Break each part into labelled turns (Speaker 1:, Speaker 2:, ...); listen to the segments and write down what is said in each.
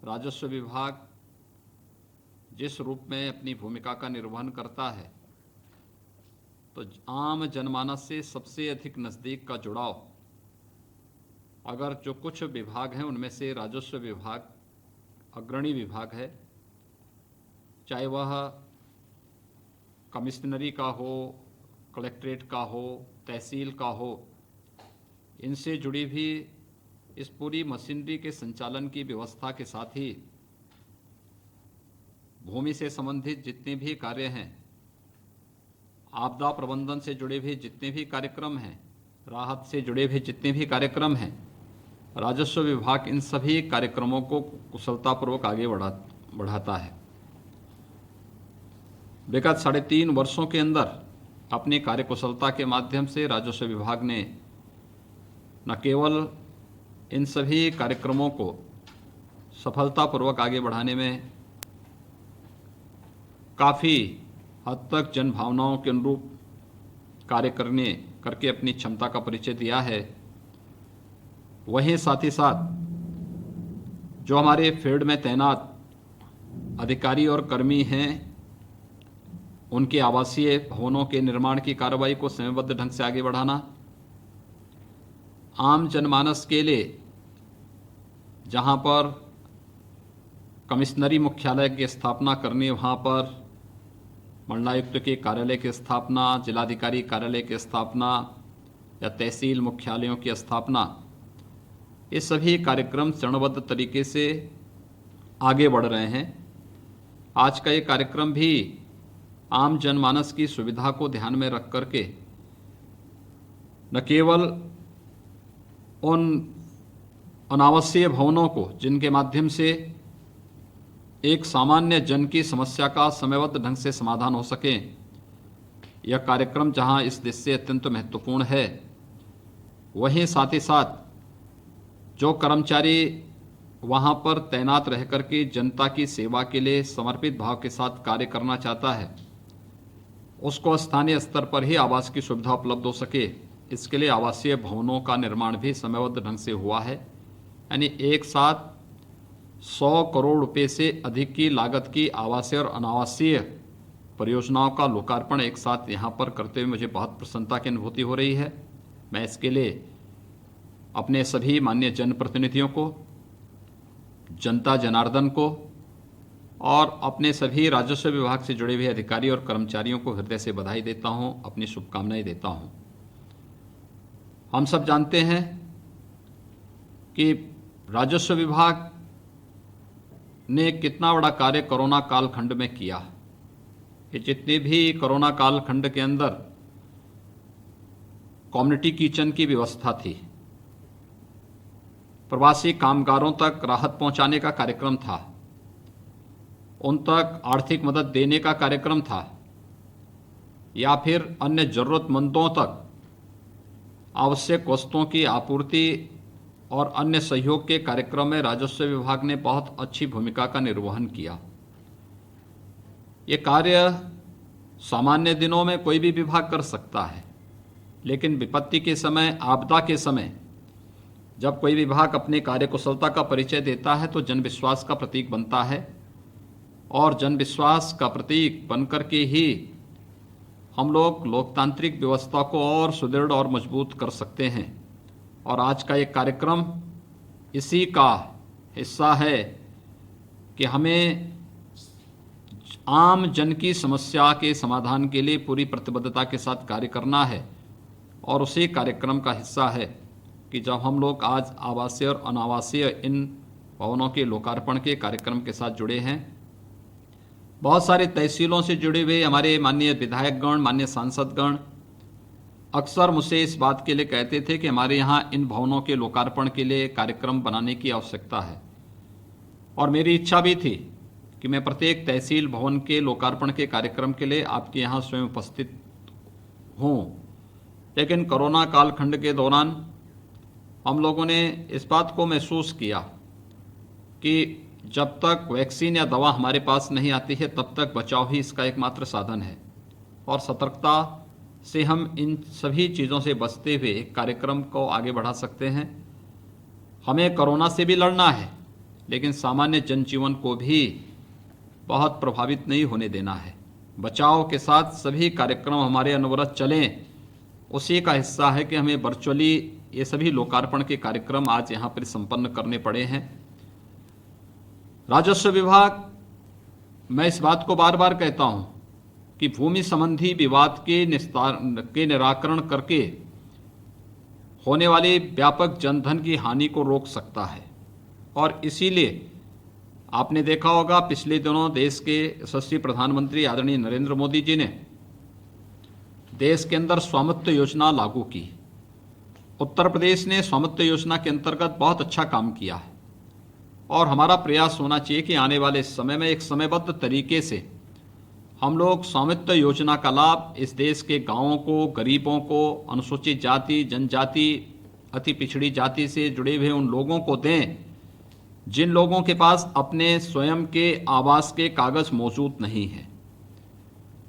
Speaker 1: राजस्व विभाग जिस रूप में अपनी भूमिका का निर्वहन करता है, तो आम जनमानस से सबसे अधिक नज़दीक का जुड़ाव अगर जो कुछ विभाग हैं उनमें से राजस्व विभाग अग्रणी विभाग है, चाहे वह कमिश्नरी का हो, कलेक्ट्रेट का हो, तहसील का हो। इनसे जुड़ी भी इस पूरी मशीनरी के संचालन की व्यवस्था के साथ ही भूमि से संबंधित जितने भी कार्य हैं, आपदा प्रबंधन से जुड़े भी जितने भी कार्यक्रम हैं, राहत से जुड़े भी जितने भी कार्यक्रम हैं, राजस्व विभाग इन सभी कार्यक्रमों को कुशलतापूर्वक आगे बढ़ाता है। विगत 3.5 वर्षों के अंदर अपनी कार्यकुशलता के माध्यम से राजस्व विभाग ने न केवल इन सभी कार्यक्रमों को सफलतापूर्वक आगे बढ़ाने में काफ़ी हद तक जन भावनाओं के अनुरूप कार्य करके अपनी क्षमता का परिचय दिया है, वहीं साथ ही साथ जो हमारे फील्ड में तैनात अधिकारी और कर्मी हैं, उनके आवासीय भवनों के निर्माण की कार्रवाई को समयबद्ध ढंग से आगे बढ़ाना, आम जनमानस के लिए जहां पर कमिश्नरी मुख्यालय की स्थापना करनी, वहां पर मंडलायुक्त के कार्यालय की स्थापना, जिलाधिकारी कार्यालय की स्थापना या तहसील मुख्यालयों की स्थापना, ये सभी कार्यक्रम चरणबद्ध तरीके से आगे बढ़ रहे हैं। आज का ये कार्यक्रम भी आम जनमानस की सुविधा को ध्यान में रख करके न केवल उन अनावश्यक भवनों को जिनके माध्यम से एक सामान्य जन की समस्या का समयबद्ध ढंग से समाधान हो सके, यह कार्यक्रम जहां इस देश से अत्यंत महत्वपूर्ण है, वहीं साथ ही साथ जो कर्मचारी वहां पर तैनात रह करके जनता की सेवा के लिए समर्पित भाव के साथ कार्य करना चाहता है, उसको स्थानीय स्तर पर ही आवास की सुविधा उपलब्ध हो सके, इसके लिए आवासीय भवनों का निर्माण भी समयबद्ध ढंग से हुआ है। यानी एक साथ 100 करोड़ रुपए से अधिक की लागत की आवासीय और अनावासीय परियोजनाओं का लोकार्पण एक साथ यहाँ पर करते हुए मुझे बहुत प्रसन्नता की अनुभूति हो रही है। मैं इसके लिए अपने सभी माननीय जनप्रतिनिधियों को, जनता जनार्दन को और अपने सभी राजस्व विभाग से जुड़े हुए अधिकारी और कर्मचारियों को हृदय से बधाई देता हूं, अपनी शुभकामनाएं देता हूं। हम सब जानते हैं कि राजस्व विभाग ने कितना बड़ा कार्य कोरोना कालखंड में किया कि जितने भी कोरोना कालखंड के अंदर कम्युनिटी किचन की व्यवस्था थी, प्रवासी कामगारों तक राहत पहुंचाने का कार्यक्रम था, उन तक आर्थिक मदद देने का कार्यक्रम था, या फिर अन्य जरूरतमंदों तक आवश्यक वस्तुओं की आपूर्ति और अन्य सहयोग के कार्यक्रम में राजस्व विभाग ने बहुत अच्छी भूमिका का निर्वहन किया। ये कार्य सामान्य दिनों में कोई भी विभाग कर सकता है, लेकिन विपत्ति के समय, आपदा के समय जब कोई विभाग अपने कार्यकुशलता का परिचय देता है तो जनविश्वास का प्रतीक बनता है, और जनविश्वास का प्रतीक बनकर के ही हम लोग लोकतांत्रिक व्यवस्था को और सुदृढ़ और मजबूत कर सकते हैं। और आज का ये कार्यक्रम इसी का हिस्सा है कि हमें आम जन की समस्या के समाधान के लिए पूरी प्रतिबद्धता के साथ कार्य करना है, और उसी कार्यक्रम का हिस्सा है कि जब हम लोग आज आवासीय और अनावासीय इन भवनों के लोकार्पण के कार्यक्रम के साथ जुड़े हैं। बहुत सारे तहसीलों से जुड़े हुए हमारे माननीय विधायकगण, माननीय सांसदगण अक्सर मुझसे इस बात के लिए कहते थे कि हमारे यहाँ इन भवनों के लोकार्पण के लिए कार्यक्रम बनाने की आवश्यकता है, और मेरी इच्छा भी थी कि मैं प्रत्येक तहसील भवन के लोकार्पण के कार्यक्रम के लिए आपके यहाँ स्वयं उपस्थित हूँ। लेकिन कोरोना कालखंड के दौरान हम लोगों ने इस बात को महसूस किया कि जब तक वैक्सीन या दवा हमारे पास नहीं आती है तब तक बचाव ही इसका एकमात्र साधन है, और सतर्कता से हम इन सभी चीज़ों से बचते हुए कार्यक्रम को आगे बढ़ा सकते हैं। हमें कोरोना से भी लड़ना है, लेकिन सामान्य जनजीवन को भी बहुत प्रभावित नहीं होने देना है। बचाव के साथ सभी कार्यक्रम हमारे अनवरत चलें, उसी का हिस्सा है कि हमें वर्चुअली ये सभी लोकार्पण के कार्यक्रम आज यहाँ पर संपन्न करने पड़े हैं। राजस्व विभाग, मैं इस बात को बार बार कहता हूँ कि भूमि संबंधी विवाद के निराकरण करके होने वाली व्यापक जनधन की हानि को रोक सकता है। और इसीलिए आपने देखा होगा पिछले दिनों देश के यशस्वी प्रधानमंत्री आदरणीय नरेंद्र मोदी जी ने देश के अंदर स्वामित्व योजना लागू की। उत्तर प्रदेश ने स्वामित्व योजना के अंतर्गत बहुत अच्छा काम किया है और हमारा प्रयास होना चाहिए कि आने वाले समय में एक समयबद्ध तरीके से हम लोग स्वामित्व योजना का लाभ इस देश के गांवों को, गरीबों को, अनुसूचित जाति, जनजाति, अति पिछड़ी जाति से जुड़े हुए उन लोगों को दें जिन लोगों के पास अपने स्वयं के आवास के कागज मौजूद नहीं है,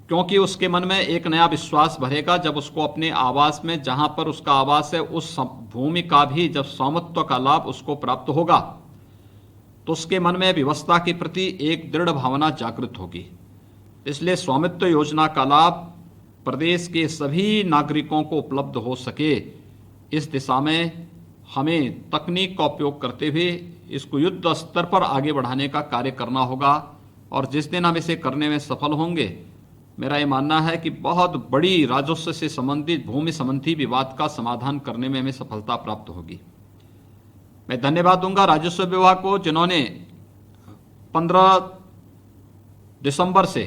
Speaker 1: क्योंकि उसके मन में एक नया विश्वास भरेगा जब उसको अपने आवास में, जहां पर उसका आवास है, उस भूमि का भी जब स्वामित्व का लाभ उसको प्राप्त होगा तो उसके मन में व्यवस्था के प्रति एक दृढ़ भावना जागृत होगी। इसलिए स्वामित्व योजना का लाभ प्रदेश के सभी नागरिकों को उपलब्ध हो सके, इस दिशा में हमें तकनीक का उपयोग करते हुए इसको युद्ध स्तर पर आगे बढ़ाने का कार्य करना होगा। और जिस दिन हम इसे करने में सफल होंगे, मेरा ये मानना है कि बहुत बड़ी राजस्व से संबंधित भूमि संबंधी विवाद का समाधान करने में हमें सफलता प्राप्त होगी। मैं धन्यवाद दूंगा राजस्व विभाग को, जिन्होंने 15 दिसंबर से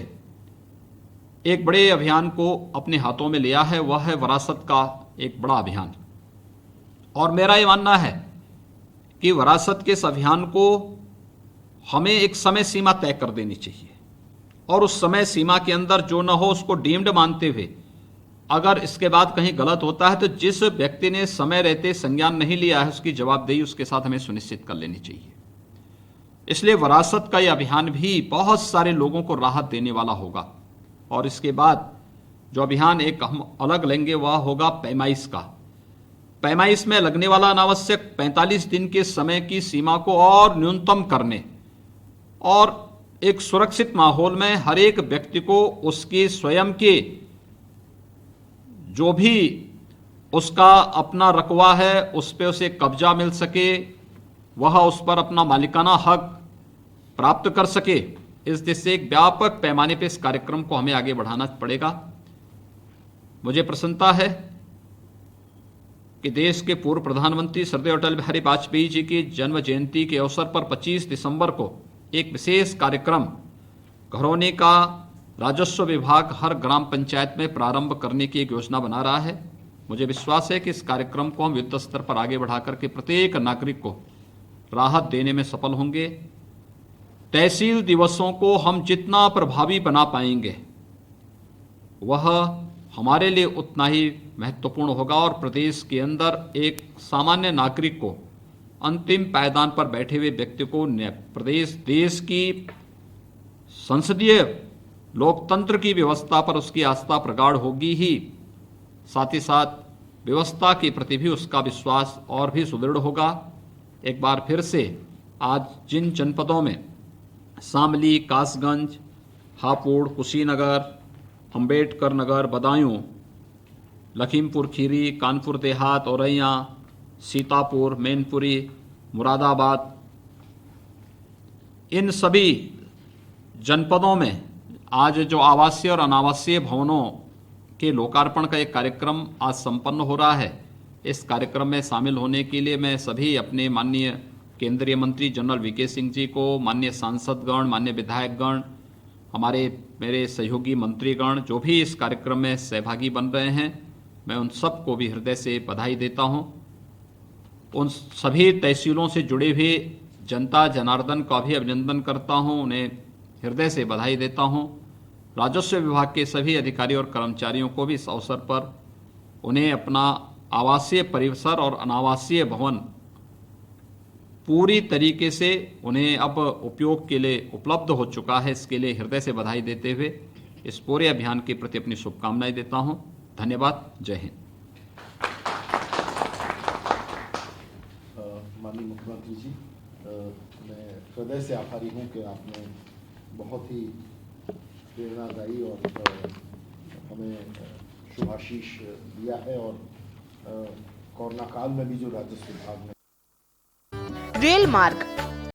Speaker 1: एक बड़े अभियान को अपने हाथों में लिया है, वह है विरासत का एक बड़ा अभियान। और मेरा ये मानना है कि विरासत के इस अभियान को हमें एक समय सीमा तय कर देनी चाहिए और उस समय सीमा के अंदर जो न हो उसको डीम्ड मानते हुए, अगर इसके बाद कहीं गलत होता है तो जिस व्यक्ति ने समय रहते संज्ञान नहीं लिया है उसकी जवाबदेही उसके साथ हमें सुनिश्चित कर लेनी चाहिए। इसलिए विरासत का यह अभियान भी बहुत सारे लोगों को राहत देने वाला होगा। और इसके बाद जो अभियान एक हम अलग लेंगे वह होगा पैमाइश का। पैमाइश में लगने वाला अनावश्यक 45 दिन के समय की सीमा को और न्यूनतम करने और एक सुरक्षित माहौल में हर एक व्यक्ति को उसके स्वयं के जो भी उसका अपना रकबा है उस पर उसे कब्जा मिल सके, वह उस पर अपना मालिकाना हक प्राप्त कर सके। इस दिशा से एक व्यापक पैमाने पर इस कार्यक्रम को हमें आगे बढ़ाना पड़ेगा। मुझे प्रसन्नता है कि देश के पूर्व प्रधानमंत्री श्रद्धेय अटल बिहारी वाजपेयी जी की जन्म जयंती के अवसर पर 25 दिसंबर को एक विशेष कार्यक्रम घरौनी का राजस्व विभाग हर ग्राम पंचायत में प्रारंभ करने की एक योजना बना रहा है। मुझे विश्वास है कि इस कार्यक्रम को हम युद्ध स्तर पर आगे बढ़ा करके प्रत्येक नागरिक को राहत देने में सफल होंगे। तहसील दिवसों को हम जितना प्रभावी बना पाएंगे वह हमारे लिए उतना ही महत्वपूर्ण होगा और प्रदेश के अंदर एक सामान्य नागरिक को, अंतिम पायदान पर बैठे हुए व्यक्ति को प्रदेश देश की संसदीय लोकतंत्र की व्यवस्था पर उसकी आस्था प्रगाढ़ होगी ही, साथ ही साथ व्यवस्था के प्रति भी उसका विश्वास और भी सुदृढ़ होगा। एक बार फिर से आज जिन जनपदों में शामली, कासगंज, हापुड़, कुशीनगर, अम्बेडकर नगर, बदायूं, लखीमपुर खीरी, कानपुर देहात, औरैया, सीतापुर, मैनपुरी, मुरादाबाद, इन सभी जनपदों में आज जो आवासीय और अनावासीय भवनों के लोकार्पण का एक कार्यक्रम आज संपन्न हो रहा है। इस कार्यक्रम में शामिल होने के लिए मैं सभी अपने माननीय केंद्रीय मंत्री जनरल वीके सिंह जी को, माननीय सांसदगण, माननीय विधायकगण, मेरे सहयोगी मंत्रीगण जो भी इस कार्यक्रम में सहभागी बन रहे हैं, मैं उन सबको भी हृदय से बधाई देता हूं। उन सभी तहसीलों से जुड़े हुए जनता जनार्दन का भी अभिनंदन करता हूं, उन्हें हृदय से बधाई देता हूं। राजस्व विभाग के सभी अधिकारी और कर्मचारियों को भी इस अवसर पर उन्हें अपना आवासीय परिसर और अनावासीय भवन पूरी तरीके से उन्हें अब उपयोग के लिए उपलब्ध हो चुका है, इसके लिए हृदय से बधाई देते हुए इस पूरे अभियान के प्रति अपनी शुभकामनाएं देता हूं। धन्यवाद। जय हिंद।
Speaker 2: माननीय मुख्यमंत्री जी, मैं हृदय से आभारी हूँ कि आपने बहुत ही प्रेरणादायी और हमें शुभाशीष दिया है और कोरोना काल में भी जो राजस्व विभाग ने
Speaker 3: रेल मार्ग